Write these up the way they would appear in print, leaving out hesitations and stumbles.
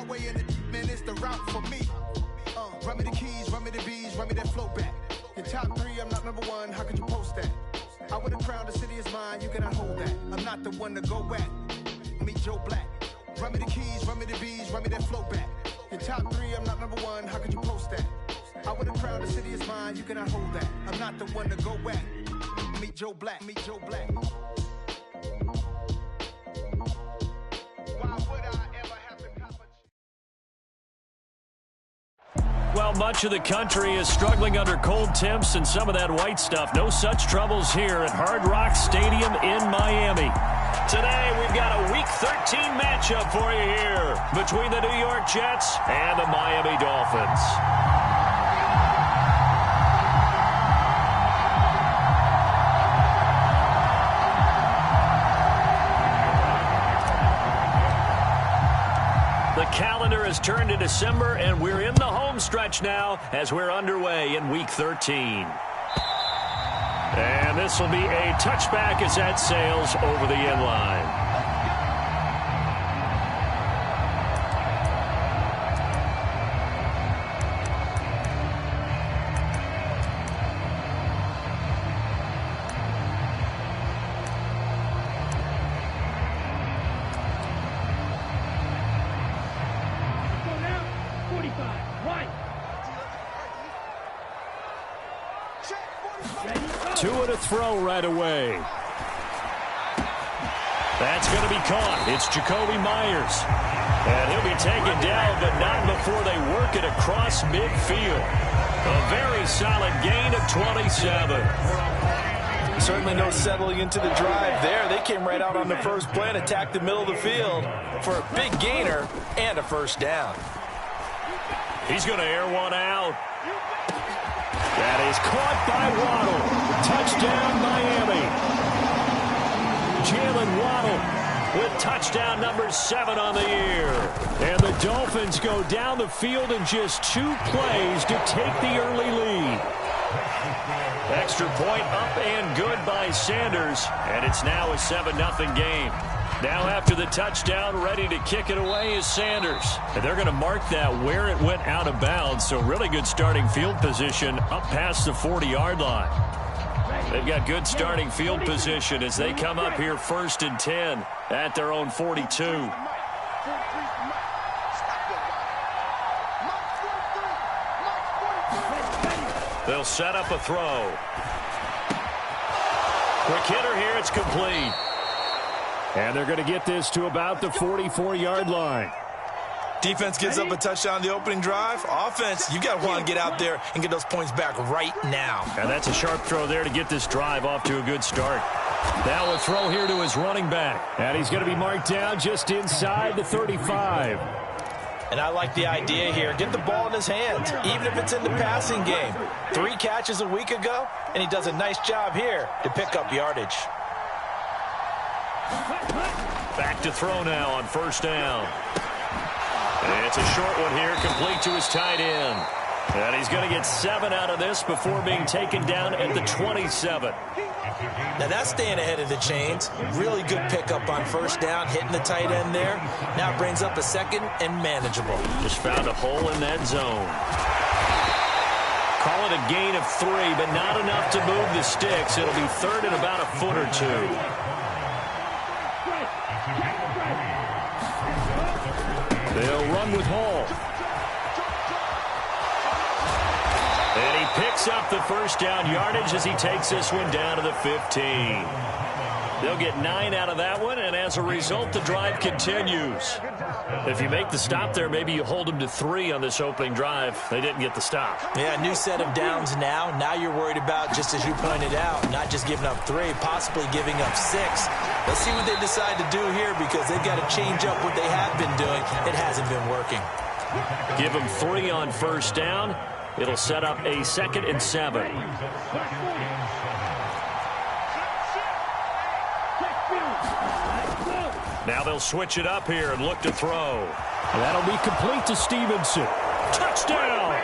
way in the man, it's the route for me. Run me the keys, run me the bees, run me that flow back. Your top 3, I'm not number 1, how could you post that? I would have crowned the city is mine, you cannot hold that. I'm not the one to go back. Meet Joe Black. Run me the keys, run me the bees, run me that flow back. Your top 3, I'm not number 1, how could you post that? I would have crowned the city is mine, you cannot hold that. I'm not the one to go back. Meet Joe Black, meet Joe Black. Well, much of the country is struggling under cold temps and some of that white stuff. No such troubles here at Hard Rock Stadium in Miami. Today, we've got a Week 13 matchup for you here between the New York Jets and the Miami Dolphins. The calendar has turned to December, and we're in the home stretch now as we're underway in Week 13. And this will be a touchback as that sails over the end line. Throw right away. That's going to be caught. It's Jakobi Meyers. And he'll be taken down, but not before they work it across midfield. A very solid gain of 27. Certainly no settling into the drive there. They came right out on the first play and attacked the middle of the field for a big gainer and a first down. He's going to air one out. That is caught by Waddle. Touchdown, Miami. Jalen Waddle with touchdown number 7 on the year. And the Dolphins go down the field in just 2 plays to take the early lead. Extra point up and good by Sanders. And it's now a 7-0 game. Now after the touchdown, ready to kick it away is Sanders. And they're going to mark that where it went out of bounds. So really good starting field position up past the 40-yard line. They've got good starting field position as they come up here 1st and 10 at their own 42. They'll set up a throw. Quick hitter here, it's complete. And they're going to get this to about the 44-yard line. Defense gives up a touchdown the opening drive. Offense, you got to want to get out there and get those points back right now. And that's a sharp throw there to get this drive off to a good start. Now a throw here to his running back. And he's going to be marked down just inside the 35. And I like the idea here. Get the ball in his hands, even if it's in the passing game. 3 catches a week ago, and he does a nice job here to pick up yardage. Back to throw now on 1st down. It's a short one here, complete to his tight end. And he's going to get 7 out of this before being taken down at the 27. Now that's staying ahead of the chains. Really good pickup on 1st down, hitting the tight end there. Now brings up a 2nd and manageable. Just found a hole in that zone. Call it a gain of 3, but not enough to move the sticks. It'll be 3rd and about a foot or 2. They'll run with Hall. And he picks up the 1st down yardage as he takes this one down to the 15. They'll get 9 out of that one, and as a result, the drive continues. If you make the stop there, maybe you hold them to 3 on this opening drive. They didn't get the stop. Yeah, new set of downs now. Now you're worried about, just as you pointed out, not just giving up 3, possibly giving up 6. Let's see what they decide to do here because they've got to change up what they have been doing. It hasn't been working. Give them 3 on 1st down. It'll set up a 2nd and 7. Now they'll switch it up here and look to throw. That'll be complete to Stevenson. Touchdown!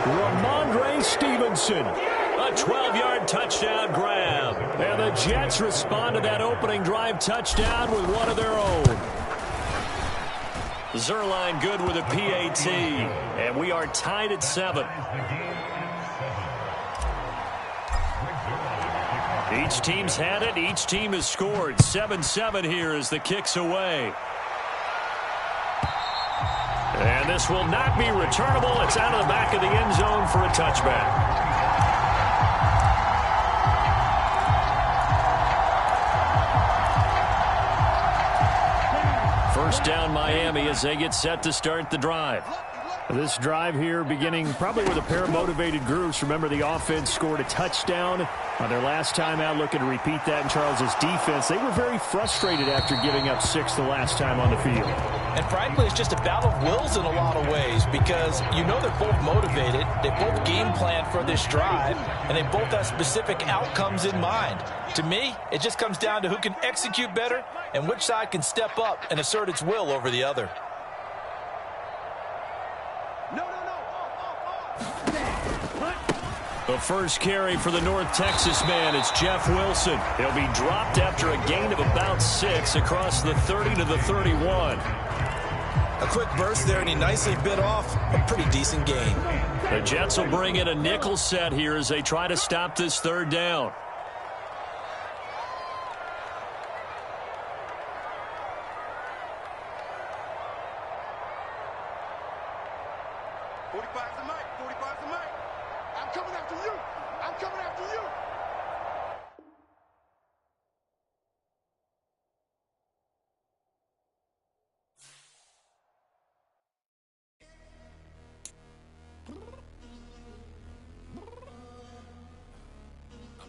Ramondre Stevenson. A 12-yard touchdown grab. And the Jets respond to that opening drive touchdown with one of their own. Zerline good with a PAT. And we are tied at 7. Each team's had it. Each team has scored. 7-7 here as the kick's away. And this will not be returnable. It's out of the back of the end zone for a touchback. First down Miami as they get set to start the drive. This drive here beginning probably with a pair of motivated groups. Remember, the offense scored a touchdown on their last time out, looking to repeat that in Charles's defense. They were very frustrated after giving up 6 the last time on the field. And frankly, it's just a battle of wills in a lot of ways because you know they're both motivated. They both game plan for this drive, and they both have specific outcomes in mind. To me, it just comes down to who can execute better and which side can step up and assert its will over the other. The first carry for the North Texas man is Jeff Wilson. He'll be dropped after a gain of about 6 across the 30 to the 31. A quick burst there, and he nicely bit off a pretty decent gain. The Jets will bring in a nickel set here as they try to stop this third down.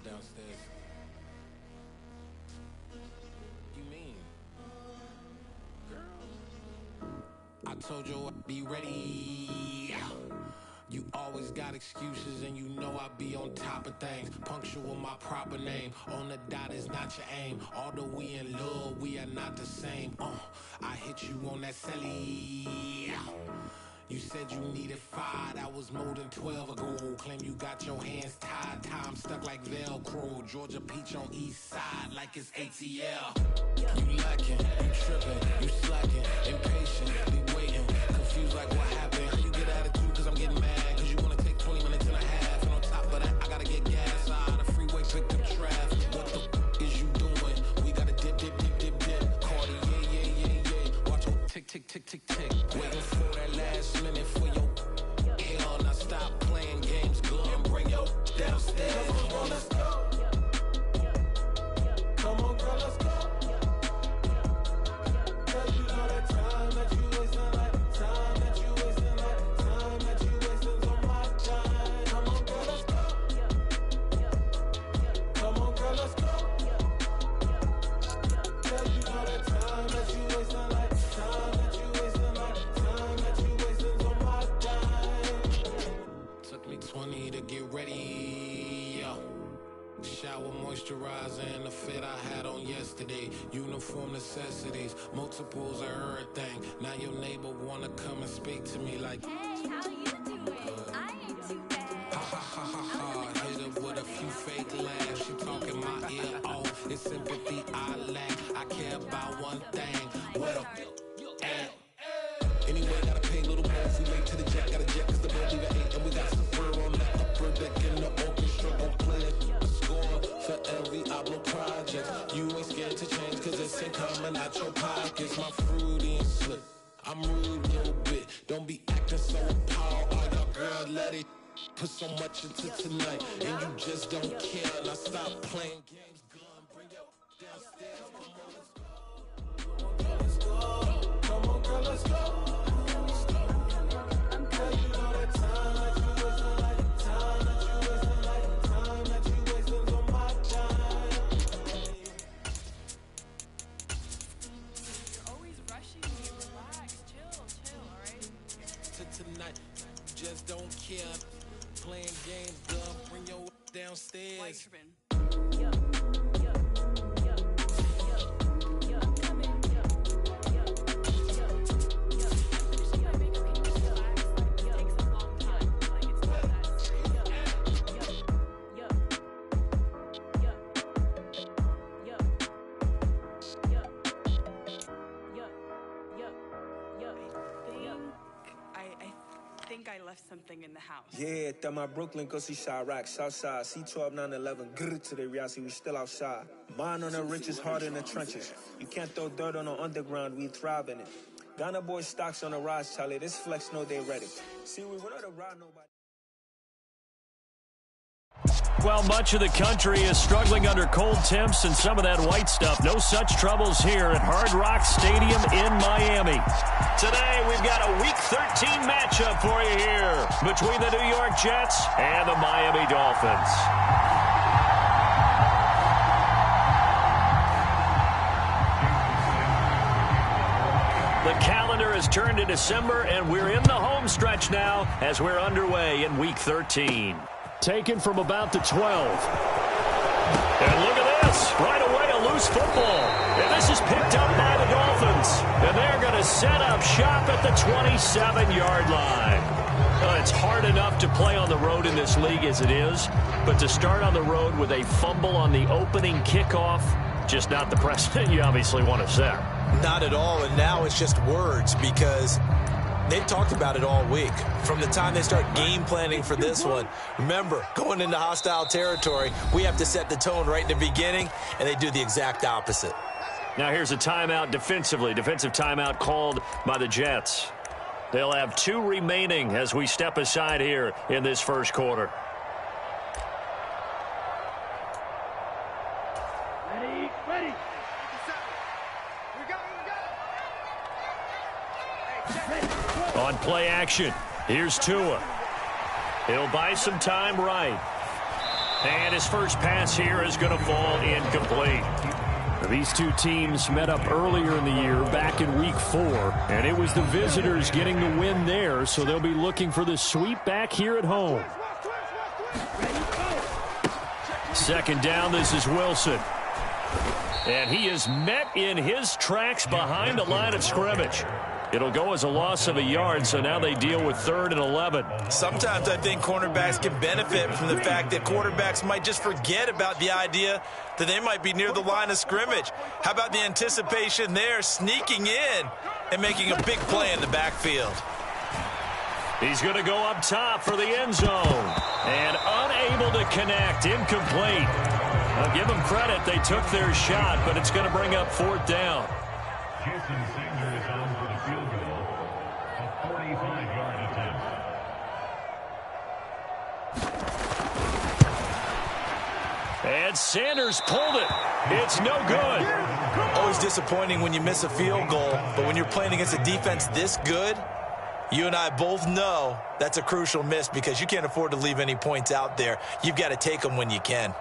Downstairs. You mean? Girl, I told you I'd be ready. You always got excuses and you know I be on top of things. Punctual my proper name. On the dot is not your aim. Although we in love, we are not the same. I hit you on that celly. You said you needed 5, that was more than 12 ago. Claim you got your hands tied, time stuck like Velcro. Georgia Peach on east side like it's ATL. You lacking, you tripping, you slacking, impatient, be waiting, confused like what happened. How you get attitude cause I'm getting mad, cause you wanna take 20 minutes and a half. And on top of that, I gotta get gas out of the freeway, pick up traffic. What the is you doing? We gotta dip, dip, dip, dip, dip. Cardi, yeah. Watch your tick, tick, tick, tick, tick. Waiting for that last minute for your hell. Now stop playing games, go and bring your downstairs. Come on, let's go. Come on, girl, let's go. Cause you know that time that you wasting, like time that you wasting, like time that you wasting on my time. Come on, girl, let's go. Come on, girl, let's go. Cause you know that time that you wasting, like time that you wasting, like time that you wasting on my time. Took me 20 to get ready, yo. Shower moisturizer and the fit I had on yesterday. Uniform necessities, multiples of everything. Now your neighbor wanna come and speak to me like, hey, how you doing? I ain't too bad. ha ha ha ha ha. Hit her with a few fake laughs. She talking my ear off. It's sympathy I lack. I care about one thing. What a at? Anyway, gotta pay a little more if we late to the jet. Got a jet cause the boat leave at 8. And we got some fur on that upper deck in the orchestra. Gon' play a score for every Ablo project. You ain't scared to change cause it's ain't coming out your pockets. My fruity and slip. I'm rude a little bit. Don't be acting so appalled. All y'all girls let it put so much into tonight. And you just don't care. Now stop playing games. Gun, bring your downstairs. Come on, let's go. Come on, girl, let's go. Tonight, just don't care. Playing games, girl, bring your downstairs. I left something in the house. Yeah, that my Brooklyn go see Chirac, Southside, C12, 911, grrr to the reality, we still outside. Mine on the riches, hard in the trenches. You can't throw dirt on the underground, we thrive in it. Ghana boy stocks on the rise, Charlie, this flex know they ready. See, we without a ride, nobody. Well, much of the country is struggling under cold temps and some of that white stuff. No such troubles here at Hard Rock Stadium in Miami. Today, we've got a Week 13 matchup for you here between the New York Jets and the Miami Dolphins. The calendar has turned to December, and we're in the home stretch now as we're underway in Week 13. Taken from about the 12. And look at this. Right away, a loose football. And this is picked up by the Dolphins. And they're going to set up shop at the 27-yard line. It's hard enough to play on the road in this league as it is. But to start on the road with a fumble on the opening kickoff, just not the precedent you obviously want to set. Not at all, and now it's just words because they've talked about it all week. From the time they start game planning for this one, remember, going into hostile territory, we have to set the tone right in the beginning, and they do the exact opposite. Now here's a timeout defensively. Defensive timeout called by the Jets. They'll have 2 remaining as we step aside here in this first quarter. Ready. On play action, here's Tua. He'll buy some time right. And his first pass here is going to fall incomplete. These two teams met up earlier in the year, back in Week 4, and it was the visitors getting the win there, so they'll be looking for the sweep back here at home. Second down, this is Wilson. And he is met in his tracks behind the line of scrimmage. It'll go as a loss of a yard, so now they deal with 3rd and 11. Sometimes I think cornerbacks can benefit from the fact that quarterbacks might just forget about the idea that they might be near the line of scrimmage. How about the anticipation there, sneaking in and making a big play in the backfield? He's going to go up top for the end zone. And unable to connect, incomplete. I'll give them credit, they took their shot, but it's going to bring up 4th down. And Sanders pulled it. It's no good. Always disappointing when you miss a field goal, but when you're playing against a defense this good, you and I both know that's a crucial miss because you can't afford to leave any points out there. You've got to take them when you can.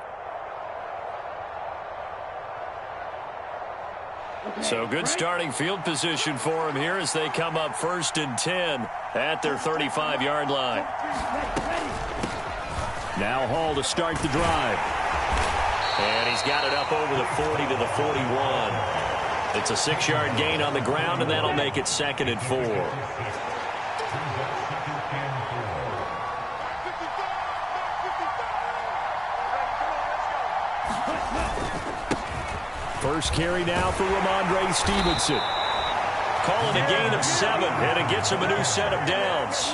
So good starting field position for him here as they come up 1st and 10 at their 35-yard line. Now Hall to start the drive. And he's got it up over the 40 to the 41. It's a 6-yard gain on the ground, and that'll make it 2nd and 4. First carry now for Ramondre Stevenson. Calling a gain of 7, and it gets him a new set of downs.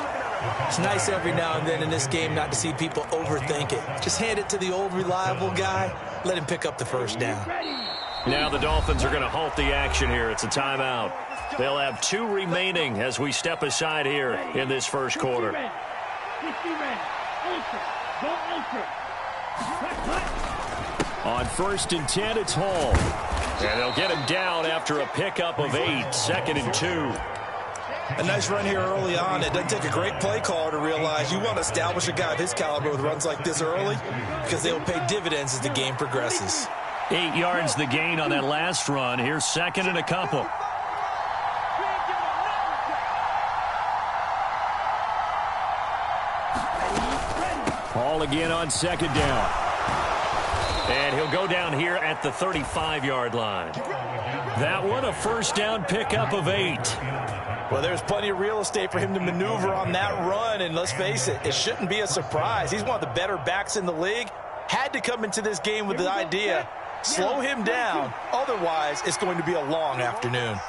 It's nice every now and then in this game not to see people overthink it. Just hand it to the old reliable guy. Let him pick up the first down. Now the Dolphins are going to halt the action here. It's a timeout. They'll have 2 remaining as we step aside here in this first quarter. On 1st and 10, it's Hall. And they'll get him down after a pickup of 8, 2nd and 2. A nice run here early on. It doesn't take a great play caller to realize you want to establish a guy of his caliber with runs like this early because they will pay dividends as the game progresses. 8 yards the gain on that last run. Here's 2nd and a couple. Hall again on 2nd down. And he'll go down here at the 35-yard line. That one, a first down pickup of 8. Well, there's plenty of real estate for him to maneuver on that run, and let's face it, it shouldn't be a surprise. He's one of the better backs in the league. Had to come into this game with the idea, slow him down, otherwise it's going to be a long afternoon.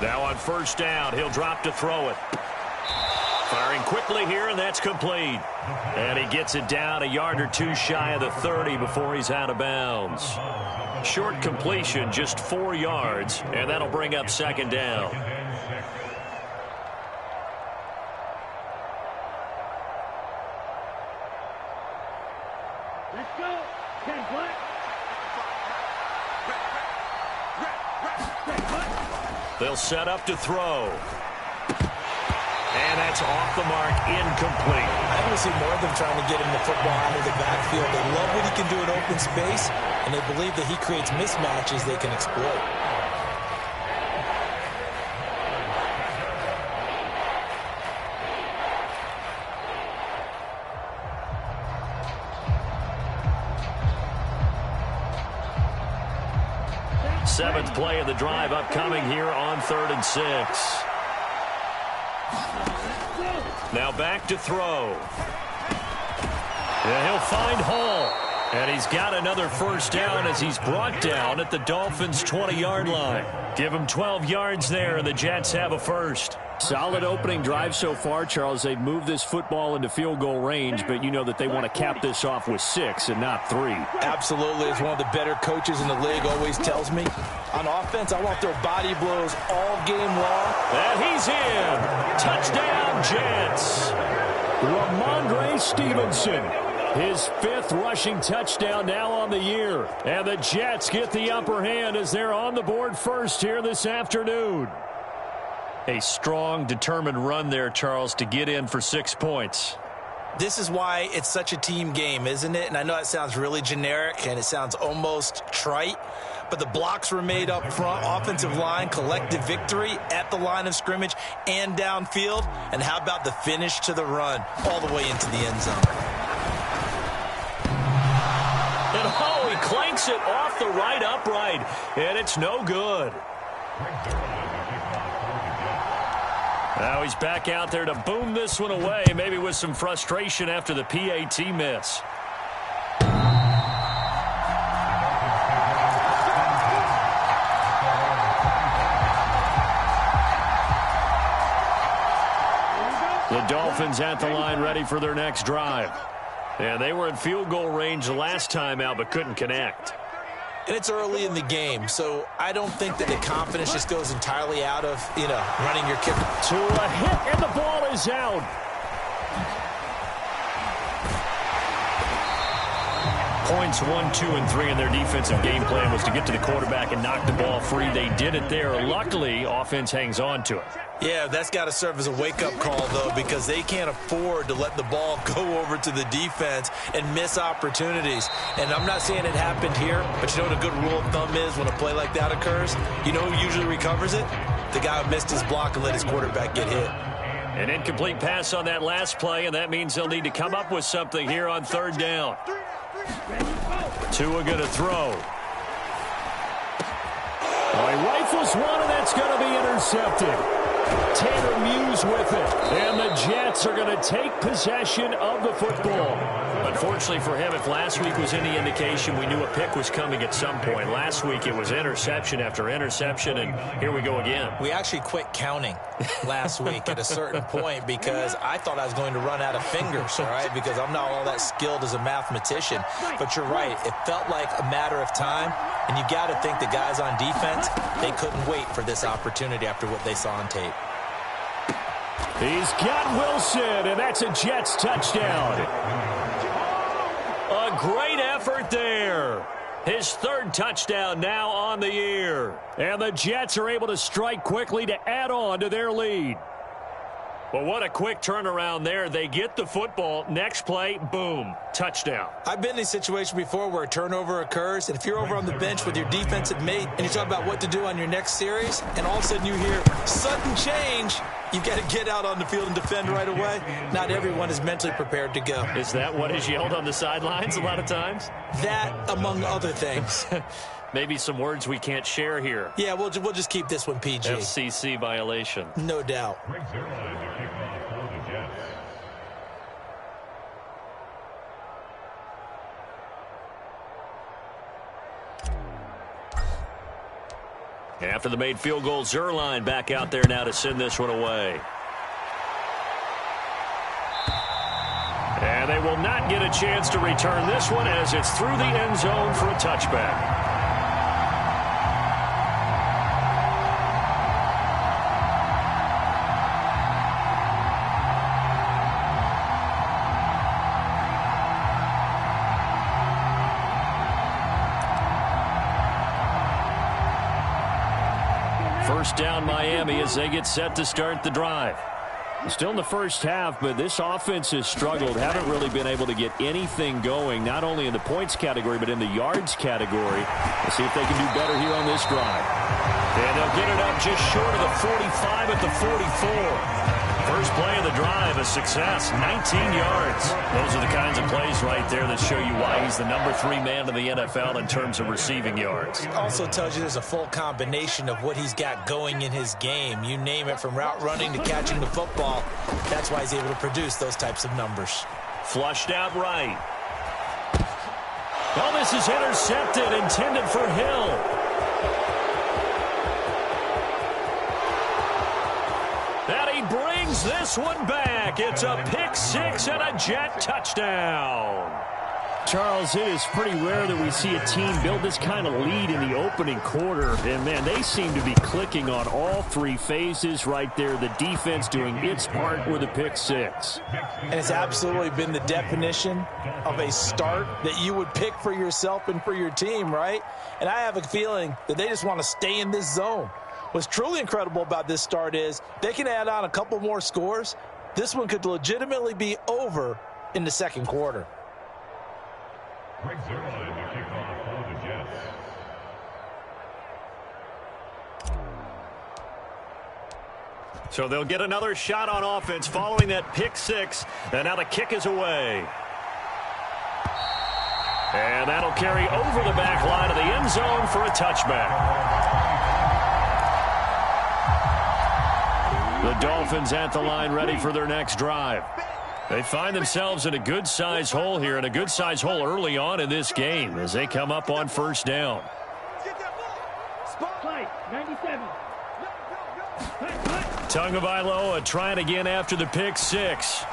Now on first down, he'll drop to throw it. Firing quickly here, and that's complete. And he gets it down a yard or two shy of the 30 before he's out of bounds. Short completion, just 4 yards, and that'll bring up second down. Let's go. 10 foot. They'll set up to throw. And that's off the mark, incomplete. I want to see more of them trying to get him the football out of the backfield. They love what he can do in open space, and they believe that he creates mismatches they can exploit. Seventh play of the drive upcoming here on 3rd and 6. Now back to throw. And he'll find Hall. And he's got another first down as he's brought down at the Dolphins' 20-yard line. Give him 12 yards there, and the Jets have a first. Solid opening drive so far, Charles. They've moved this football into field goal range, but you know that they want to cap this off with 6 and not 3. Absolutely. As one of the better coaches in the league always tells me, on offense, I want their body blows all game long. And he's in. Touchdown, Jets. Ramondre Stevenson. His 5th rushing touchdown now on the year. And the Jets get the upper hand as they're on the board first here this afternoon. A strong, determined run there, Charles, to get in for 6 points. This is why it's such a team game, isn't it? And I know it sounds really generic and it sounds almost trite, but the blocks were made up front, offensive line, collective victory at the line of scrimmage and downfield. And how about the finish to the run all the way into the end zone? And oh, he clanks it off the right upright, and it's no good. Now he's back out there to boom this one away, maybe with some frustration after the PAT miss. The Dolphins at the line ready for their next drive. And they were in field goal range the last time out but couldn't connect. And it's early in the game, so I don't think that the confidence just goes entirely out of, running your kicker. To a hit, and the ball is out. Points 1, 2, and 3 in their defensive game plan was to get to the quarterback and knock the ball free. They did it there. Luckily, offense hangs on to it. Yeah, that's got to serve as a wake-up call, though, because they can't afford to let the ball go over to the defense and miss opportunities. And I'm not saying it happened here, but you know what a good rule of thumb is when a play like that occurs? You know who usually recovers it? The guy who missed his block and let his quarterback get hit. An incomplete pass on that last play, and that means they'll need to come up with something here on 3rd down. Tua going to throw. Oh, he rifles one, and that's going to be intercepted. Tanner Muse with it. And the Jets are going to take possession of the football. Unfortunately for him, if last week was any indication, we knew a pick was coming at some point. Last week it was interception after interception, and here we go again. We actually quit counting last week at a certain point because I thought I was going to run out of fingers, all right, because I'm not all that skilled as a mathematician. But you're right. It felt like a matter of time, and you got to think the guys on defense, they couldn't wait for this opportunity after what they saw on tape. He's got Wilson, and that's a Jets touchdown. A great effort there. His 3rd touchdown now on the year. And the Jets are able to strike quickly to add on to their lead. Well, what a quick turnaround there. They get the football. Next play, boom, touchdown. I've been in a situation before where a turnover occurs, and if you're over on the bench with your defensive mate and you talk about what to do on your next series, and all of a sudden you hear sudden change, you've got to get out on the field and defend right away. Not everyone is mentally prepared to go. Is that what is yelled on the sidelines a lot of times? That, among other things. Maybe some words we can't share here. Yeah, we'll just keep this one PG. FCC violation. No doubt. After the made field goal, Zuerlein back out there now to send this one away. And they will not get a chance to return this one as it's through the end zone for a touchback. First down Miami as they get set to start the drive. Still in the first half, but this offense has struggled. Haven't really been able to get anything going, not only in the points category, but in the yards category. Let's see if they can do better here on this drive. And they'll get it up just short of the 45 at the 44. First play of the drive, a success, 19 yards. Those are the kinds of plays right there that show you why he's the number 3 man in the NFL in terms of receiving yards. It also tells you there's a full combination of what he's got going in his game. You name it, from route running to catching the football. That's why he's able to produce those types of numbers. Flushed out right. Well, this is intercepted, intended for Hill. And he brings this one back. It's a pick six and a Jet touchdown. Charles, it is pretty rare that we see a team build this kind of lead in the opening quarter. And, man, they seem to be clicking on all three phases right there. The defense doing its part with a pick six. And it's absolutely been the definition of a start that you would pick for yourself and for your team, right? And I have a feeling that they just want to stay in this zone. What's truly incredible about this start is they can add on a couple more scores. This one could legitimately be over in the second quarter. Greg Zuerlein to kick off for the Jets. So they'll get another shot on offense following that pick six. And now the kick is away. And that'll carry over the back line of the end zone for a touchback. The Dolphins at the line ready for their next drive. They find themselves in a good-sized hole here, and a good-sized hole early on in this game as they come up on first down. Tagovailoa trying again after the pick six.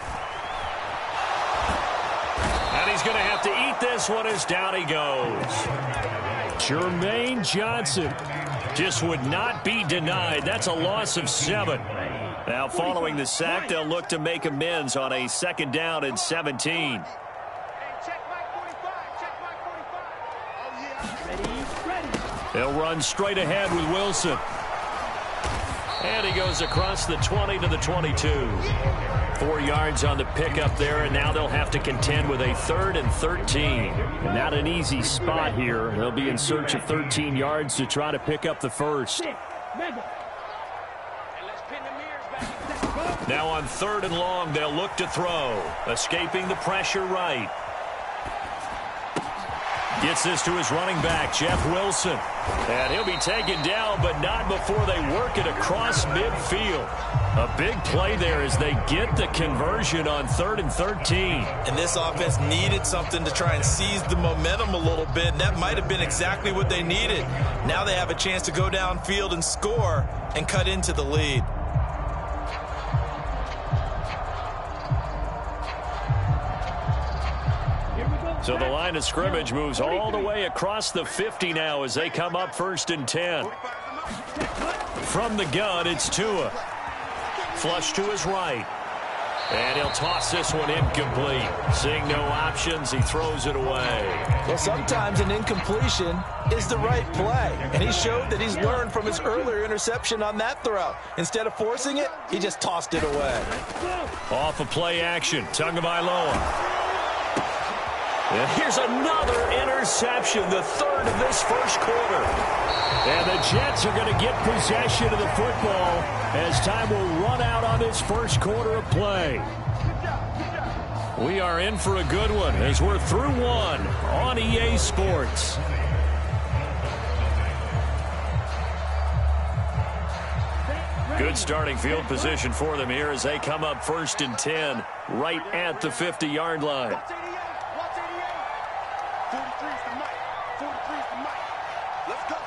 And he's going to have to eat this one as down he goes. Jermaine Johnson just would not be denied. That's a loss of 7. Now following the sack, they'll look to make amends on a second down and 17. They'll run straight ahead with Wilson. And he goes across the 20 to the 22. 4 yards on the pickup there, and now they'll have to contend with a 3rd and 13. And not an easy spot here. They'll be in search of 13 yards to try to pick up the first. Now on 3rd and long, they'll look to throw. Escaping the pressure right. Gets this to his running back, Jeff Wilson. And he'll be taken down, but not before they work it across midfield. A big play there as they get the conversion on 3rd and 13. And this offense needed something to try and seize the momentum a little bit. And that might have been exactly what they needed. Now they have a chance to go downfield and score and cut into the lead. So the line of scrimmage moves all the way across the 50 now as they come up 1st and 10. From the gun, it's Tua. Flush to his right. And he'll toss this one incomplete. Seeing no options, he throws it away. Well, sometimes an incompletion is the right play. And he showed that he's learned from his earlier interception on that throw. Instead of forcing it, he just tossed it away. Off of play action, Tagovailoa. And here's another interception, the 3rd of this first quarter. And the Jets are going to get possession of the football as time will run out on this first quarter of play. We are in for a good one as we're through one on EA Sports. Good starting field position for them here as they come up 1st and 10 right at the 50-yard line. Let's go, B.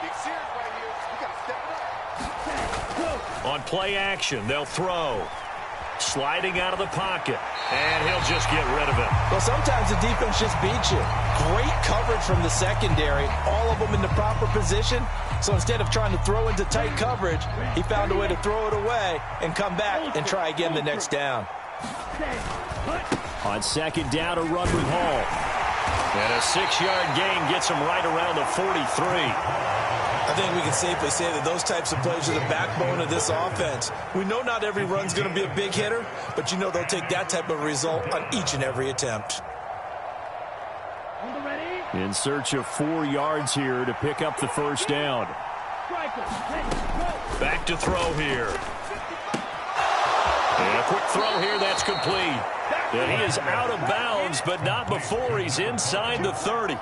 Big serious right here. We got to step it up. On play action, they'll throw. Sliding out of the pocket. And he'll just get rid of it. Well, sometimes the defense just beats you. Great coverage from the secondary. All of them in the proper position. So instead of trying to throw into tight coverage, he found a way to throw it away and come back and try again the next down. On second down, a run with Hall. And a 6-yard gain gets him right around the 43. I think we can safely say that those types of plays are the backbone of this offense. We know not every run's going to be a big hitter, but you know they'll take that type of result on each and every attempt. In search of 4 yards here to pick up the first down. Back to throw here. And a quick throw here, that's complete. And he is out of bounds, but not before he's inside the 30.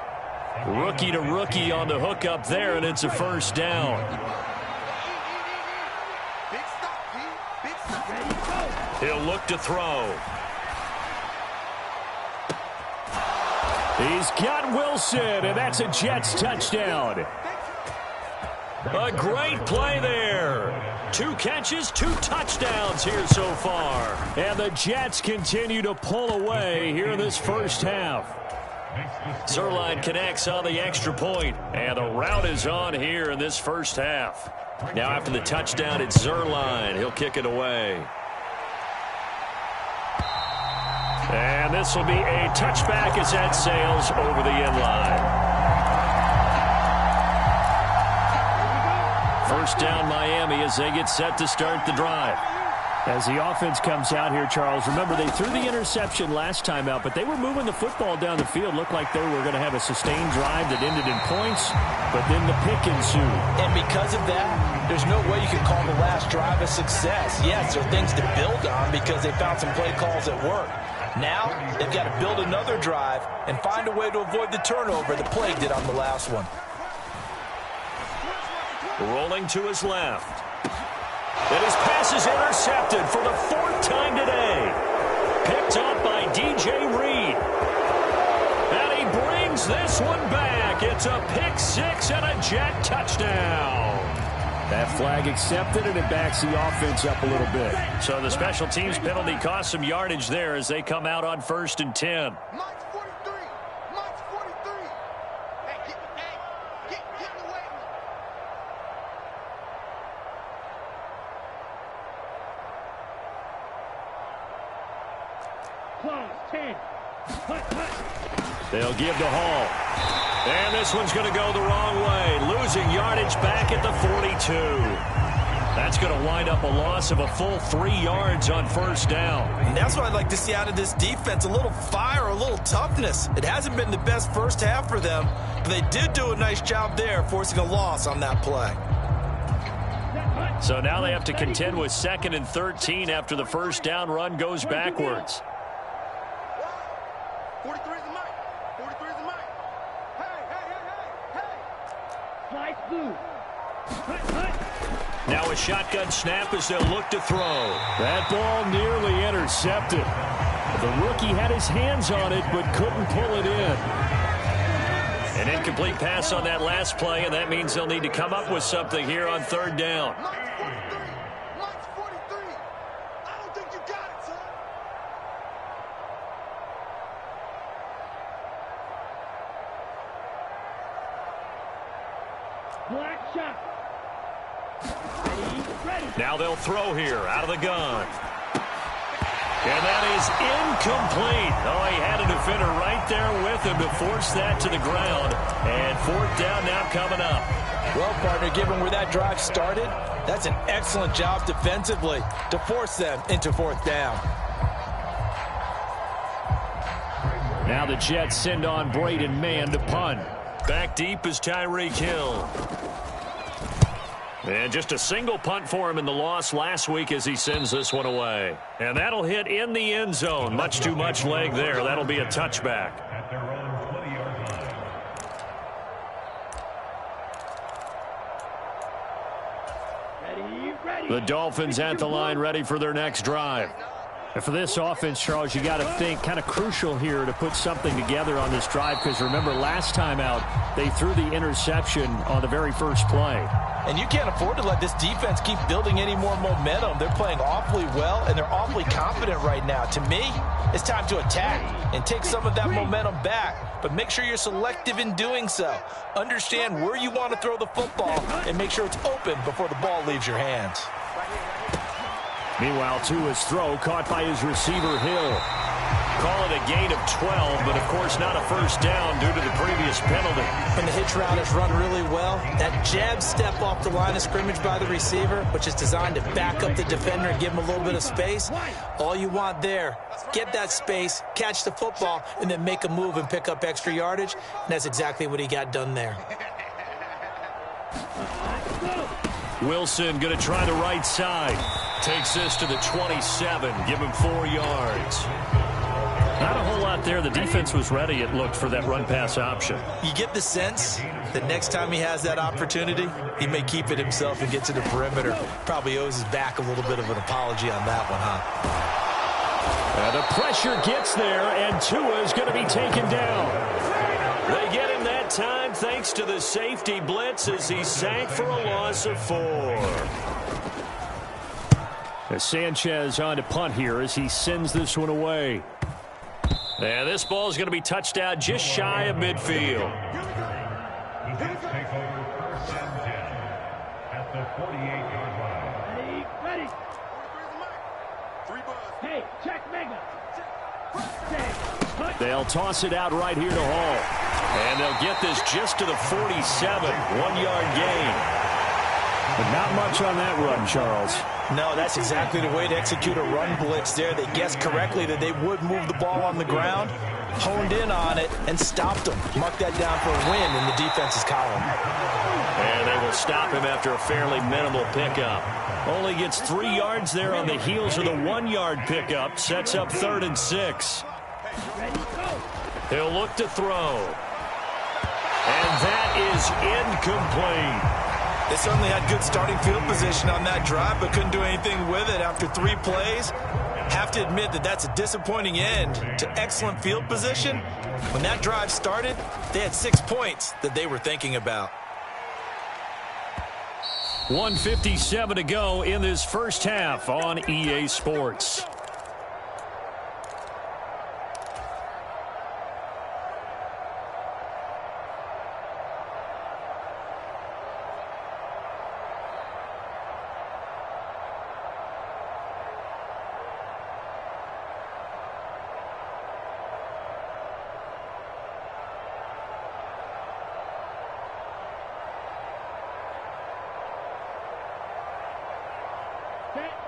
Rookie to rookie on the hook up there, and it's a first down. He'll look to throw. He's got Wilson, and that's a Jets touchdown. A great play there. 2 catches, 2 touchdowns here so far. And the Jets continue to pull away here in this first half. Zuerlein connects on the extra point, and the route is on here in this first half. Now after the touchdown, it's Zuerlein. He'll kick it away. And this will be a touchback as that sails over the end line. First down Miami as they get set to start the drive. As the offense comes out here, Charles, remember they threw the interception last time out, but they were moving the football down the field. Looked like they were going to have a sustained drive that ended in points, but then the pick ensued. And because of that, there's no way you can call the last drive a success. Yes, there are things to build on because they found some play calls that work. Now, they've got to build another drive and find a way to avoid the turnover that plagued it on the last one. Rolling to his left. And his pass is intercepted for the 4th time today. Picked up by DJ Reed. And he brings this one back. It's a pick 6 and a Jet touchdown. That flag accepted, and it backs the offense up a little bit. So the special teams penalty cost some yardage there as they come out on 1st and 10. Mike's 43. Mike's 43. Hey, get in the way. They'll give to Hall. And this one's going to go the wrong way. Losing yardage back at the 42. That's going to wind up a loss of a full 3 yards on first down. And that's what I'd like to see out of this defense. A little fire, a little toughness. It hasn't been the best first half for them, but they did do a nice job there, forcing a loss on that play. So now they have to contend with 2nd and 13 after the first down run goes backwards. 43 is the mic. 43 is the mic. Now a shotgun snap as they'll look to throw. That ball nearly intercepted. The rookie had his hands on it but couldn't pull it in. An incomplete pass on that last play, and that means they'll need to come up with something here on 3rd down. Mike's 43. I don't think you got it, son. Black shot. Now they'll throw here out of the gun. And that is incomplete. Oh, he had a defender right there with him to force that to the ground. And 4th down now coming up. Well, partner, given where that drive started, that's an excellent job defensively to force them into 4th down. Now the Jets send on Braden Mann to punt. Back deep is Tyreek Hill. And just a single punt for him in the loss last week as he sends this one away. And that'll hit in the end zone. Much too much leg there. That'll be a touchback. At their own 20-yard line. The Dolphins at the line ready for their next drive. And for this offense, Charles, you got to think kind of crucial here to put something together on this drive, because remember last time out they threw the interception on the very first play. And you can't afford to let this defense keep building any more momentum. They're playing awfully well, and they're awfully confident right now. To me, it's time to attack and take some of that momentum back. But make sure you're selective in doing so. Understand where you want to throw the football and make sure it's open before the ball leaves your hands. Meanwhile, Tua's throw caught by his receiver, Hill. Call it a gain of 12, but of course not a first down due to the previous penalty. And the hitch route is run really well. That jab step off the line of scrimmage by the receiver, which is designed to back up the defender and give him a little bit of space. All you want there, get that space, catch the football, and then make a move and pick up extra yardage. And that's exactly what he got done there. Wilson going to try the right side. Takes this to the 27. Give him 4 yards. Not a whole lot there. The defense was ready, it looked, for that run-pass option. You get the sense that next time he has that opportunity, he may keep it himself and get to the perimeter. Probably owes his back a little bit of an apology on that one, huh? The pressure gets there, and Tua is going to be taken down. They get him that time thanks to the safety blitz as he sank for a loss of 4. As Sanchez on to punt here as he sends this one away. And this ball is going to be touched out just shy of midfield. The Jets take over 1st and 10 at the 48-yard line. Ready. Hey, check Mega. They'll toss it out right here to Hall. And they'll get this just to the 47. 1-yard gain. But not much on that run, Charles. No, that's exactly the way to execute a run blitz there. They guessed correctly that they would move the ball on the ground, honed in on it, and stopped them. Mark that down for a win in the defense's column. And they will stop him after a fairly minimal pickup. Only gets 3 yards there on the heels of the 1-yard pickup. Sets up 3rd and 6. He'll look to throw. And that is incomplete. They certainly had good starting field position on that drive, but couldn't do anything with it after 3 plays. Have to admit that that's a disappointing end to excellent field position. When that drive started, they had 6 points that they were thinking about. 1:57 to go in this first half on EA Sports.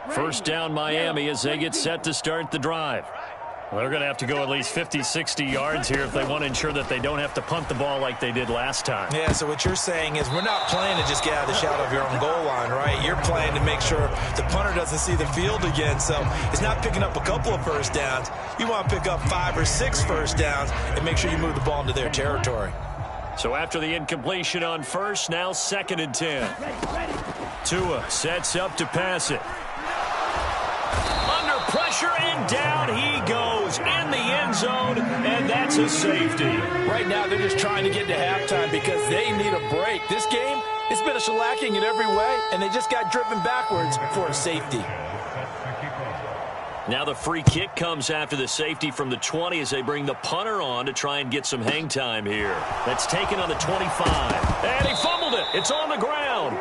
First down Miami as they get set to start the drive. Well, they're going to have to go at least 50, 60 yards here if they want to ensure that they don't have to punt the ball like they did last time. Yeah, so what you're saying is we're not playing to just get out of the shadow of your own goal line, right? You're playing to make sure the punter doesn't see the field again. So it's not picking up a couple of first downs. You want to pick up 5 or 6 first downs and make sure you move the ball into their territory. So after the incompletion on first, now 2nd and 10. Tua sets up to pass it. Under pressure, and down he goes in the end zone, and that's a safety. Right now, they're just trying to get to halftime because they need a break. This game, it's been a shellacking in every way, and they just got driven backwards for a safety. Now the free kick comes after the safety from the 20 as they bring the punter on to try and get some hang time here. That's taken on the 25. And he fumbled it. It's on the ground.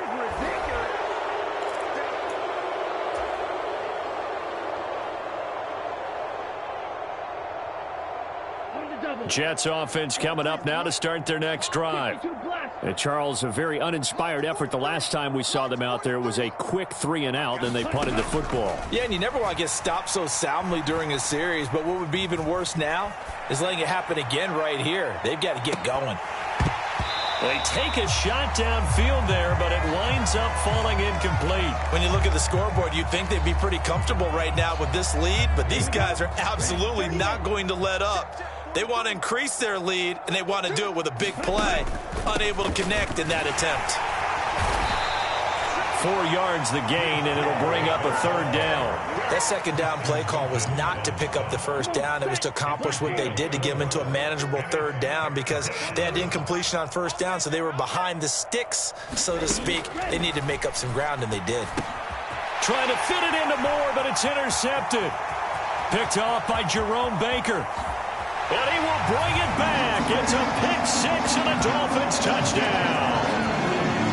Jets offense coming up now to start their next drive. And Charles, a very uninspired effort. The last time we saw them out there was a quick 3 and out, then they punted the football. Yeah, and you never want to get stopped so soundly during a series, but what would be even worse now is letting it happen again right here. They've got to get going. They take a shot downfield there, but it winds up falling incomplete. When you look at the scoreboard, you'd think they'd be pretty comfortable right now with this lead, but these guys are absolutely not going to let up. They want to increase their lead, and they want to do it with a big play. Unable to connect in that attempt. 4 yards the gain, and it'll bring up a 3rd down. That 2nd down play call was not to pick up the 1st down. It was to accomplish what they did to get them into a manageable 3rd down because they had incompletion on 1st down, so they were behind the sticks, so to speak. They needed to make up some ground, and they did. Trying to fit it into Moore, but it's intercepted. Picked off by Jerome Baker. And he will bring it back. It's a pick 6 and a Dolphins touchdown.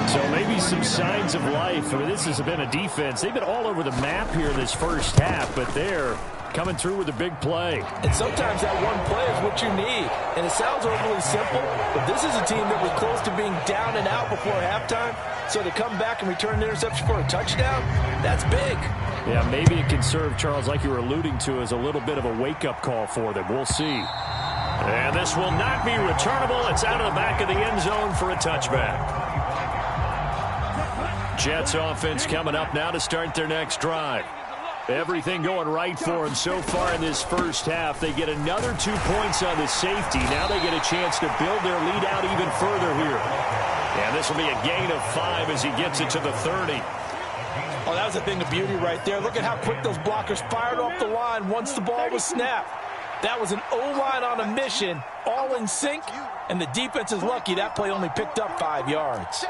So maybe some signs of life. I mean, this has been a defense. They've been all over the map here this first half, but they're coming through with a big play. And sometimes that one play is what you need. And it sounds overly simple, but this is a team that was close to being down and out before halftime. So to come back and return an interception for a touchdown, that's big. Yeah, maybe it can serve, Charles, like you were alluding to, as a little bit of a wake-up call for them. We'll see. And this will not be returnable. It's out of the back of the end zone for a touchback. Jets offense coming up now to start their next drive. Everything going right for them so far in this first half. They get another 2 points on the safety. Now they get a chance to build their lead out even further here. And this will be a gain of 5 as he gets it to the 30. Oh, that was a thing of beauty right there. Look at how quick those blockers fired off the line once the ball was snapped. That was an O-line on a mission, all in sync, and the defense is lucky that play only picked up 5 yards.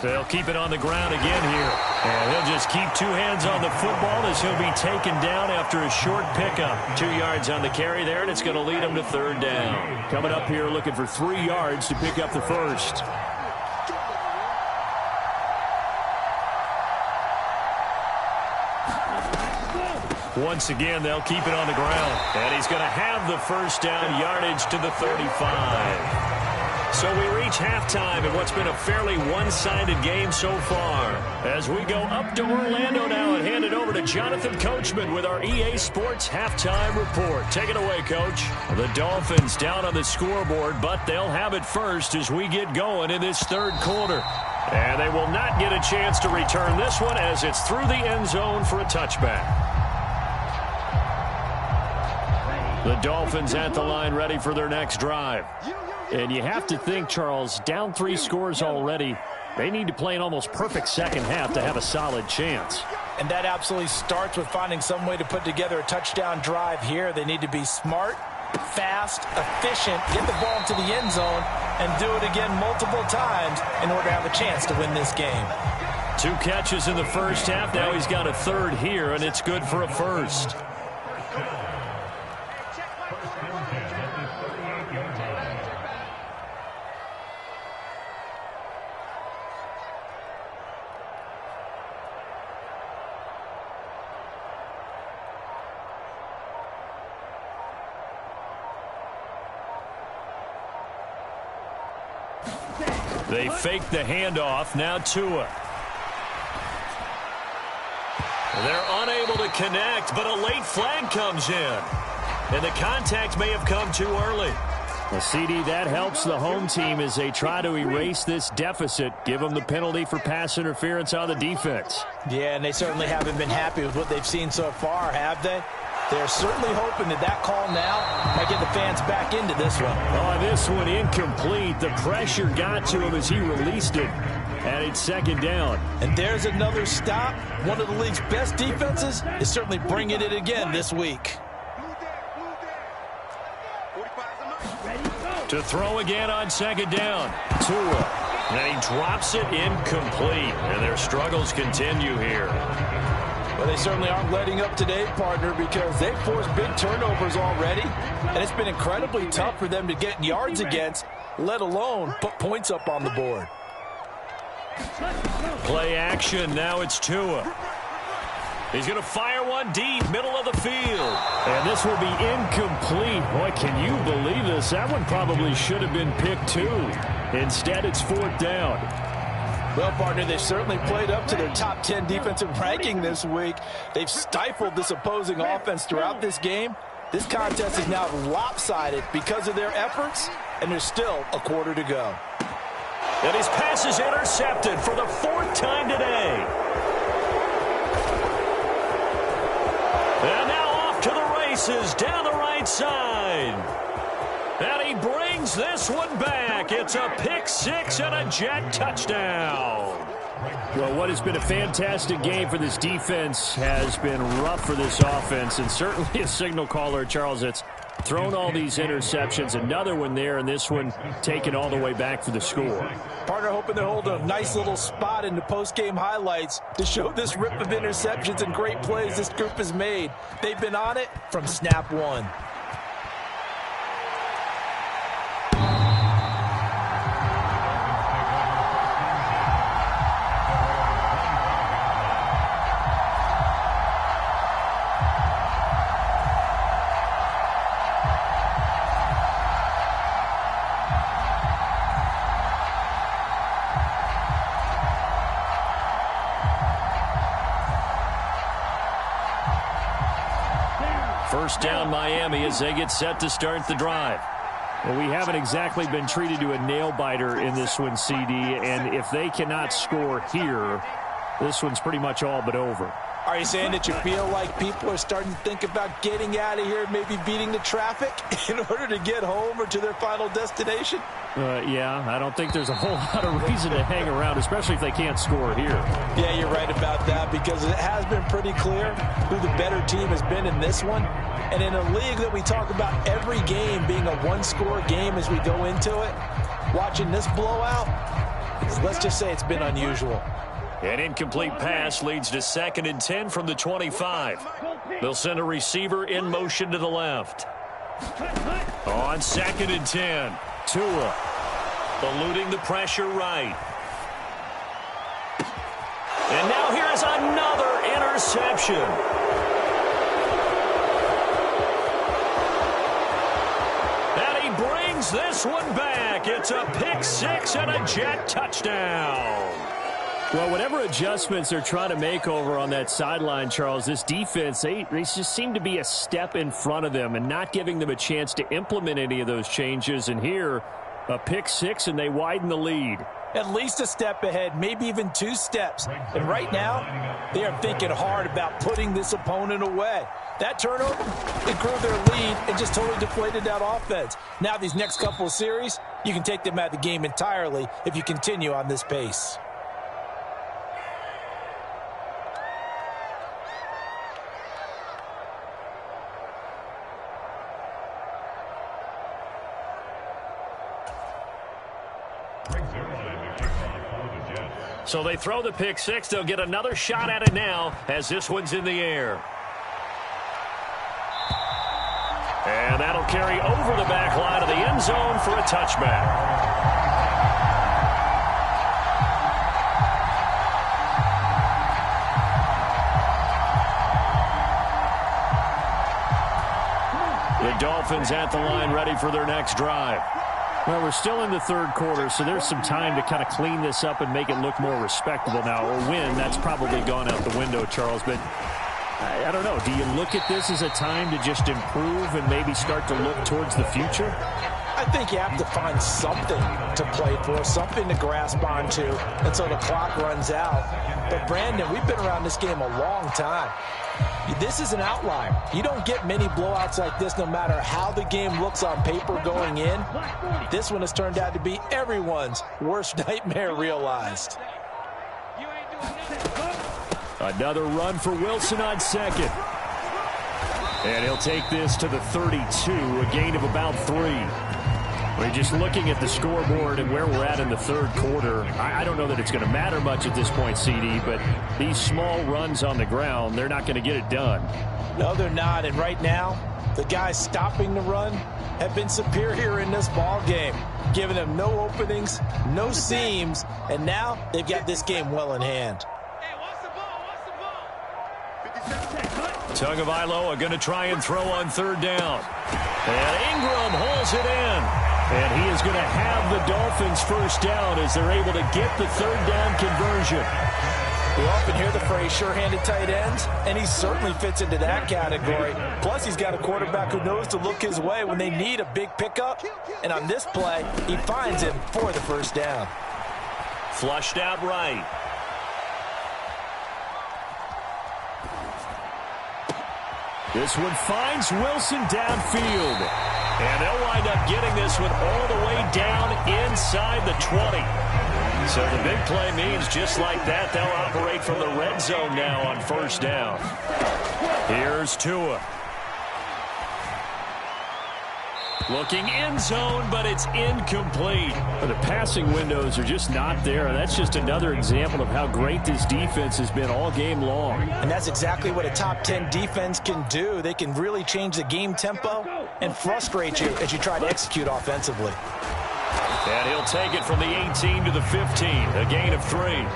They'll keep it on the ground again here. And he'll just keep 2 hands on the football as he'll be taken down after a short pickup. 2 yards on the carry there, and it's going to lead him to 3rd down. Coming up here looking for 3 yards to pick up the first. Once again, they'll keep it on the ground. And he's going to have the 1st down, yardage to the 35. So we reach halftime in what's been a fairly one-sided game so far. As we go up to Orlando now and hand it over to Jonathan Coachman with our EA Sports Halftime Report. Take it away, Coach. The Dolphins down on the scoreboard, but they'll have it first as we get going in this 3rd quarter. And they will not get a chance to return this one as it's through the end zone for a touchback. The Dolphins at the line ready for their next drive. And you have to think, Charles, down 3 scores already. They need to play an almost perfect second half to have a solid chance. And that absolutely starts with finding some way to put together a touchdown drive here. They need to be smart, fast, efficient, get the ball into the end zone, and do it again multiple times in order to have a chance to win this game. 2 catches in the first half. Now he's got a 3rd here, and it's good for a first. They fake the handoff. Now Tua. They're unable to connect, but a late flag comes in. And the contact may have come too early. Well, CD, that helps the home team as they try to erase this deficit. Give them the penalty for pass interference on the defense. Yeah, and they certainly haven't been happy with what they've seen so far, have they? They're certainly hoping that that call now might get the fans back into this one. Oh, this one incomplete. The pressure got to him as he released it. And it's 2nd down. And there's another stop. One of the league's best defenses is certainly bringing it again this week. To throw again on 2nd down. Tua. And he drops it incomplete. And their struggles continue here. Well, they certainly aren't letting up today, partner, because they've forced big turnovers already. And it's been incredibly tough for them to get yards against, let alone put points up on the board. Play action. Now it's Tua. He's going to fire one deep, middle of the field. And this will be incomplete. Boy, can you believe this? That one probably should have been picked too. Instead, it's 4th down. Well, partner, they've certainly played up to their top 10 defensive ranking this week. They've stifled this opposing offense throughout this game. This contest is now lopsided because of their efforts, and there's still a quarter to go. And his pass is intercepted for the 4th time today. bounces down the right side. And he brings this one back. It's a pick six and a Jet touchdown. Well, what has been a fantastic game for this defense has been rough for this offense, and certainly a signal caller, Charles, that's thrown all these interceptions. Another one there, and this one taken all the way back for the score. Partner hoping to hold a nice little spot in the post-game highlights to show this rip of interceptions and great plays this group has made. They've been on it from snap one. First down, Miami, as they get set to start the drive. Well, we haven't exactly been treated to a nail-biter in this one, CD, and if they cannot score here, this one's pretty much all but over. Are you saying that you feel like people are starting to think about getting out of here, maybe beating the traffic in order to get home or to their final destination? Yeah, I don't think there's a whole lot of reason to hang around, especially if they can't score here. Yeah, you're right about that, because it has been pretty clear who the better team has been in this one. And in a league that we talk about every game being a one-score game as we go into it, watching this blowout, let's just say it's been unusual. An incomplete pass leads to 2nd and 10 from the 25. They'll send a receiver in motion to the left. On 2nd and 10, Tua eluding the pressure right. And now here's another interception. And he brings this one back. It's a pick six and a Jet touchdown. Well, whatever adjustments they're trying to make over on that sideline, Charles, this defense, they just seem to be a step in front of them and not giving them a chance to implement any of those changes. And here, a pick six, and they widen the lead. At least a step ahead, maybe even 2 steps. And right now, they are thinking hard about putting this opponent away. That turnover, it grew their lead and just totally deflated that offense. Now these next couple of series, you can take them out of the game entirely if you continue on this pace. So they throw the pick six. They'll get another shot at it now as this one's in the air. And that'll carry over the back line of the end zone for a touchback. The Dolphins at the line ready for their next drive. Well, we're still in the third quarter, so there's some time to kind of clean this up and make it look more respectable now. Or win, that's probably gone out the window, Charles. But I don't know. Do you look at this as a time to just improve and maybe start to look towards the future? I think you have to find something to play for, something to grasp onto until the clock runs out. But, Brandon, we've been around this game a long time. This is an outlier. You don't get many blowouts like this no matter how the game looks on paper going in. This one has turned out to be everyone's worst nightmare realized. Another run for Wilson on second. And he'll take this to the 32, a gain of about 3. We're just looking at the scoreboard and where we're at in the third quarter. I don't know that it's going to matter much at this point, CD, but these small runs on the ground, they're not going to get it done. No, they're not. And right now, the guys stopping the run have been superior in this ball game, giving them no openings, no seams, and now they've got this game well in hand. Tagovailoa going to try and throw on third down. And Ingram holds it in. And he is going to have the Dolphins first down as they're able to get the third down conversion. We often hear the phrase sure-handed tight ends, and he certainly fits into that category. Plus, he's got a quarterback who knows to look his way when they need a big pickup. And on this play, he finds him for the first down. Flushed out right. This one finds Wilson downfield. And they'll wind up getting this one all the way down inside the 20. So the big play means just like that, they'll operate from the red zone now on first down. Here's Tua. Looking end zone, but it's incomplete. The passing windows are just not there. That's just another example of how great this defense has been all game long. And that's exactly what a top 10 defense can do. They can really change the game tempo and frustrate you as you try to execute offensively. And he'll take it from the 18 to the 15, a gain of 3.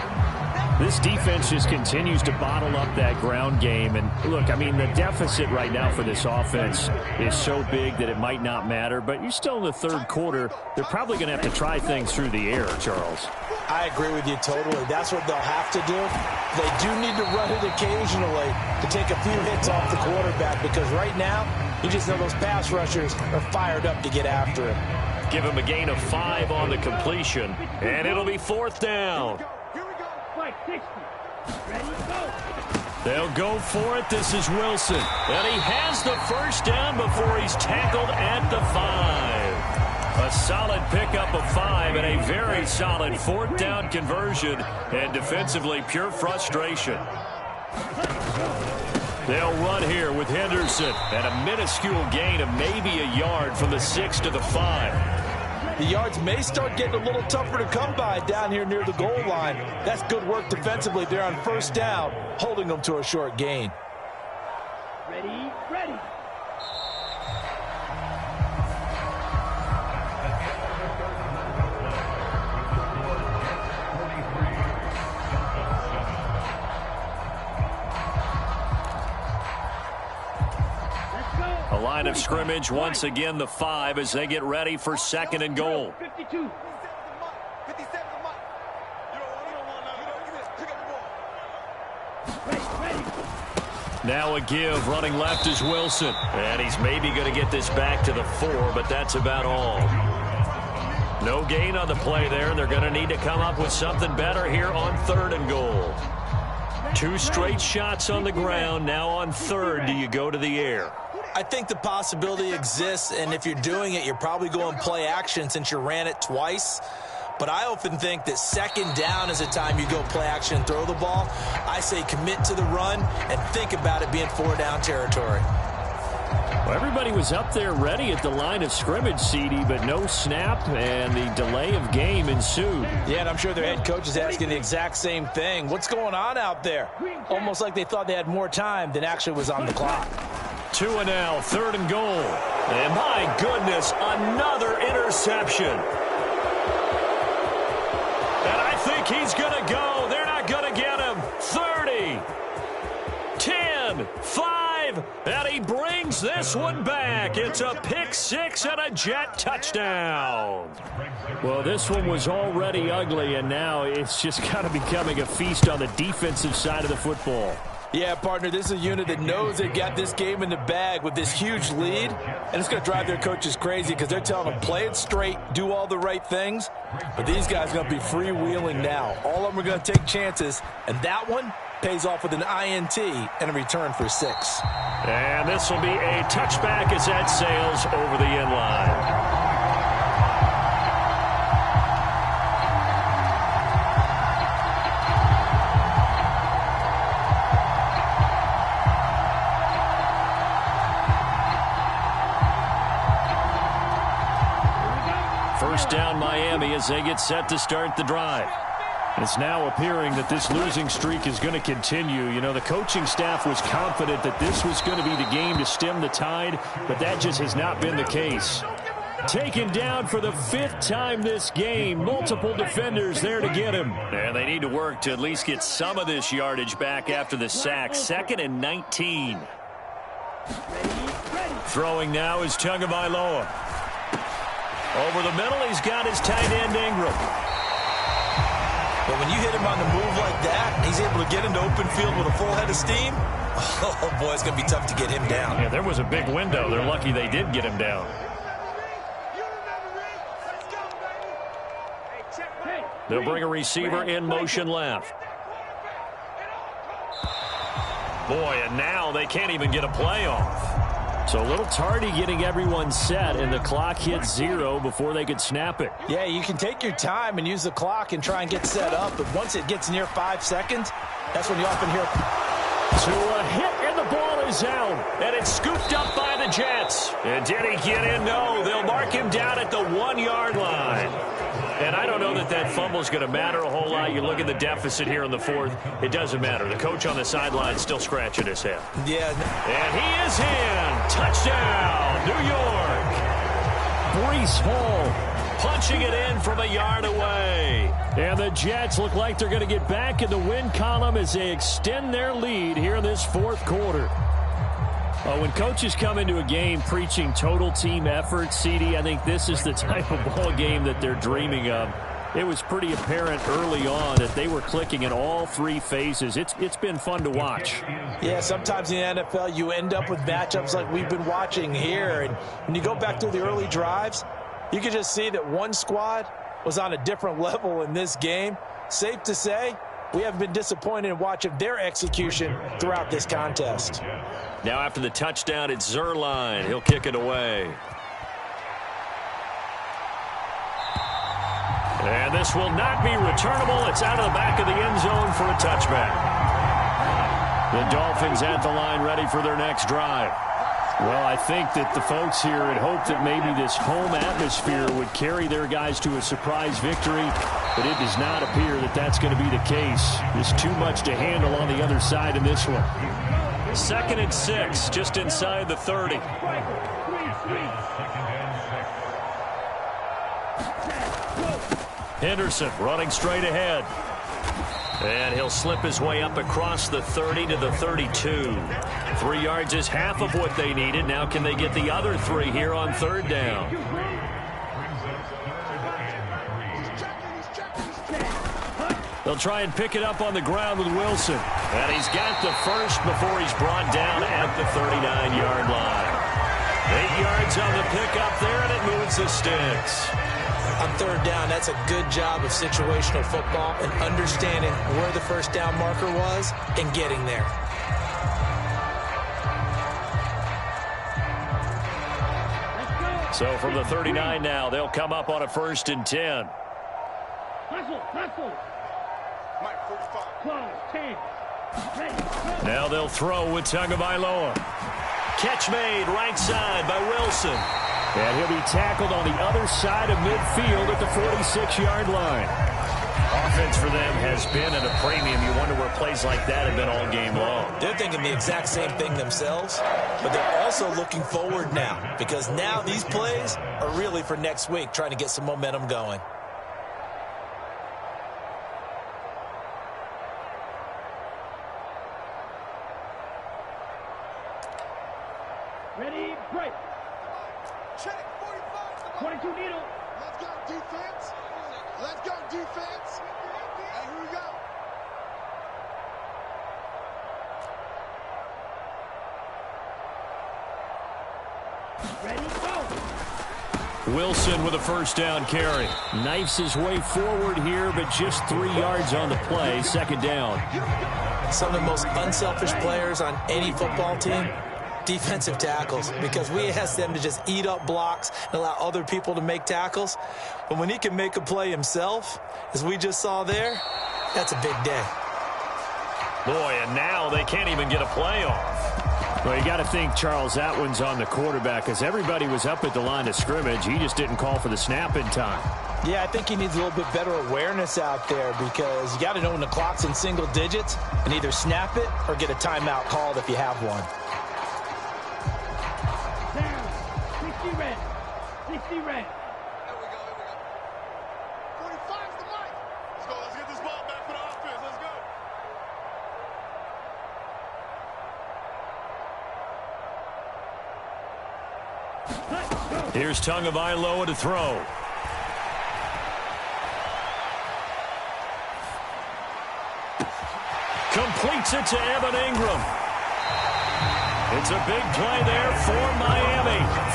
This defense just continues to bottle up that ground game. And look, I mean, the deficit right now for this offense is so big that it might not matter. But you're still in the third quarter. They're probably going to have to try things through the air, Charles. I agree with you totally. That's what they'll have to do. They do need to run it occasionally to take a few hits off the quarterback, because right now, you just know those pass rushers are fired up to get after it. Give him a gain of 5 on the completion, and it'll be fourth down. They'll go for it. This is Wilson. And he has the first down before he's tackled at the 5. A solid pickup of 5 and a very solid fourth down conversion. And defensively, pure frustration. They'll run here with Henderson. And a minuscule gain of maybe a yard from the 6 to the 5. The yards may start getting a little tougher to come by down here near the goal line. That's good work defensively there on first down, holding them to a short gain. Ready. A line of scrimmage, once again the 5 as they get ready for second and goal. 52. Now a give, running left is Wilson. And he's maybe going to get this back to the 4, but that's about all. No gain on the play there. They're going to need to come up with something better here on third and goal. 2 straight shots on the ground. Now on third, do you go to the air? I think the possibility exists, and if you're doing it, you're probably going play action since you ran it twice. But I often think that second down is the time you go play action and throw the ball. I say commit to the run and think about it being 4-down territory. Well, everybody was up there ready at the line of scrimmage, CD, but no snap, and the delay of game ensued. Yeah, and I'm sure their head coach is asking the exact same thing. What's going on out there? Almost like they thought they had more time than actually was on the clock. 2 and now, third and goal. And my goodness, another interception. And I think he's going to go. They're not going to get him. 30, 10, 5, and he brings this one back. It's a pick 6 and a Jet touchdown. Well, this one was already ugly, and now it's just kind of becoming a feast on the defensive side of the football. Yeah, partner, this is a unit that knows they got this game in the bag with this huge lead, and it's going to drive their coaches crazy because they're telling them play it straight, do all the right things, but these guys are going to be freewheeling now. All of them are going to take chances, and that one pays off with an INT and a return for 6. And this will be a touchback as that sails over the end line. First down Miami as they get set to start the drive. It's now appearing that this losing streak is going to continue. You know, the coaching staff was confident that this was going to be the game to stem the tide, but that just has not been the case. Taken down for the 5th time this game. Multiple defenders there to get him. And they need to work to at least get some of this yardage back after the sack. 2nd and 19. Throwing now is Tagovailoa. Over the middle, he's got his tight end Ingram. But when you hit him on the move like that, he's able to get into open field with a full head of steam. Oh, boy, it's going to be tough to get him down. Yeah, there was a big window. They're lucky they did get him down. They'll bring a receiver in motion left. Boy, and now they can't even get a play off. So a little tardy getting everyone set, and the clock hit 0 before they could snap it. Yeah, you can take your time and use the clock and try and get set up, but once it gets near 5 seconds, that's when you often hear to a hit, and the ball is out, and it's scooped up by the Jets. And did he get in? No, they'll mark him down at the 1-yard line. And I don't know that that fumble is going to matter a whole lot. You look at the deficit here in the fourth, it doesn't matter. The coach on the sideline is still scratching his head. Yeah. And he is in. Touchdown, New York. Breece Hall punching it in from a yard away. And the Jets look like they're going to get back in the win column as they extend their lead here in this fourth quarter. When coaches come into a game preaching total team effort, CD, I think this is the type of ball game that they're dreaming of. It was pretty apparent early on that they were clicking in all 3 phases. It's been fun to watch. Yeah, sometimes in the NFL you end up with matchups like we've been watching here. And when you go back through the early drives, you can just see that one squad was on a different level in this game. Safe to say, we have been disappointed in watching their execution throughout this contest. Now after the touchdown, it's Zuerlein. He'll kick it away. And this will not be returnable. It's out of the back of the end zone for a touchback. The Dolphins at the line ready for their next drive. Well, I think that the folks here had hoped that maybe this home atmosphere would carry their guys to a surprise victory, but it does not appear that that's going to be the case. There's too much to handle on the other side in this one. 2nd and 6, just inside the 30. Henderson running straight ahead. And he'll slip his way up across the 30 to the 32. 3 yards is half of what they needed. Now can they get the other 3 here on 3rd down? They'll try and pick it up on the ground with Wilson. And he's got the first before he's brought down at the 39-yard line. 8 yards on the pickup there, and it moves the sticks. On 3rd down, that's a good job of situational football and understanding where the first down marker was and getting there. So from the 39 now, they'll come up on a 1st and 10. Now they'll throw with Tagovailoa. Catch made right side by Wilson. And he'll be tackled on the other side of midfield at the 46-yard line. Offense for them has been at a premium. You wonder where plays like that have been all game long. They're thinking the exact same thing themselves, but they're also looking forward now because now these plays are really for next week, trying to get some momentum going. Ready, break. Check, 45. 22 needle. Let's go, defense. Let's go, defense. And here we go. Ready, go. Wilson with a 1st down carry. Knifes his way forward here, but just 3 yards on the play. 2nd down. Some of the most unselfish players on any football team, defensive tackles, because we ask them to just eat up blocks and allow other people to make tackles. But when he can make a play himself, as we just saw there, that's a big day. Boy, and now they can't even get a play off. Well, you got to think Charles Atwin's on the quarterback as everybody was up at the line of scrimmage. He just didn't call for the snap in time. Yeah, I think he needs a little bit better awareness out there because you got to know when the clock's in single digits and either snap it or get a timeout called if you have one. 60 red. 60 red. There we go. 45's the mic. Let's go. Let's get this ball back for the offense. Let's go. Here's Tagovailoa to throw. Completes it to Evan Ingram. It's a big play there for Miami.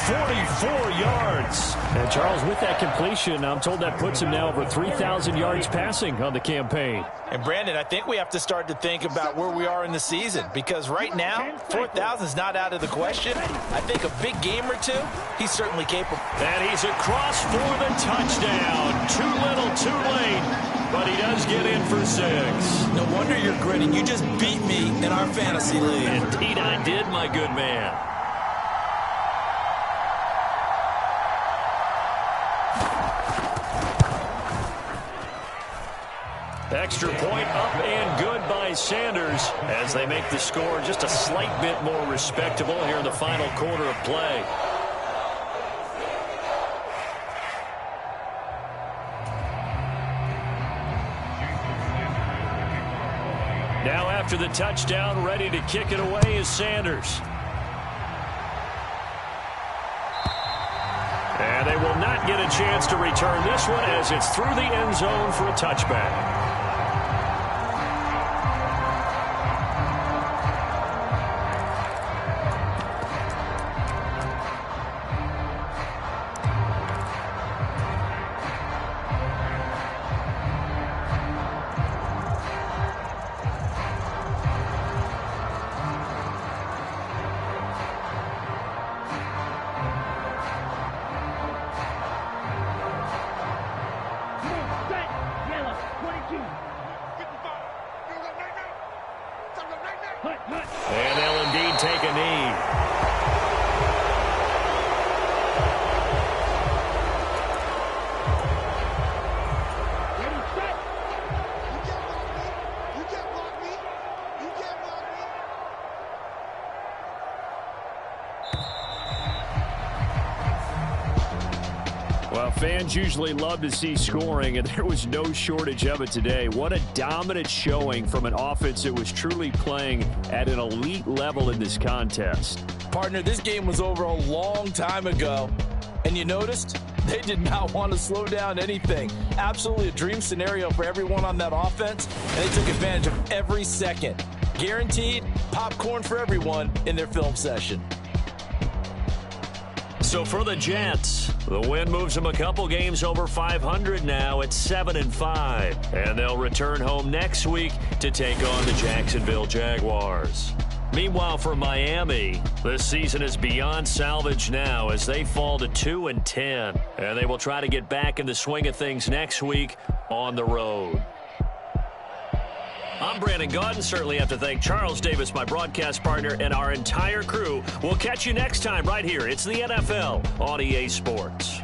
44 yards. And Charles, with that completion, I'm told that puts him now over 3,000 yards passing on the campaign. And Brandon, I think we have to start to think about where we are in the season, because right now, 4,000 is not out of the question. I think a big game or two, he's certainly capable. And he's across for the touchdown. Too little, too late, but he does get in for 6. No wonder you're grinning. You just beat me in our fantasy league. Indeed I did, my good man. Extra point up and good by Sanders as they make the score just a slight bit more respectable here in the final quarter of play. Now after the touchdown, ready to kick it away is Sanders. And they will not get a chance to return this one as it's through the end zone for a touchback. And they'll indeed take a knee. Well, fans usually love to see scoring, and there was no shortage of it today. What a dominant showing from an offense that was truly playing at an elite level in this contest. Partner, this game was over a long time ago, and you noticed they did not want to slow down anything. Absolutely a dream scenario for everyone on that offense, and they took advantage of every second. Guaranteed popcorn for everyone in their film session. So for the Jets, the win moves them a couple games over 500 now at 7-5. And they'll return home next week to take on the Jacksonville Jaguars. Meanwhile, for Miami, this season is beyond salvage now as they fall to 2-10. And they will try to get back in the swing of things next week on the road. I'm Brandon Gaudin. Certainly have to thank Charles Davis, my broadcast partner, and our entire crew. We'll catch you next time right here. It's the NFL on EA Sports.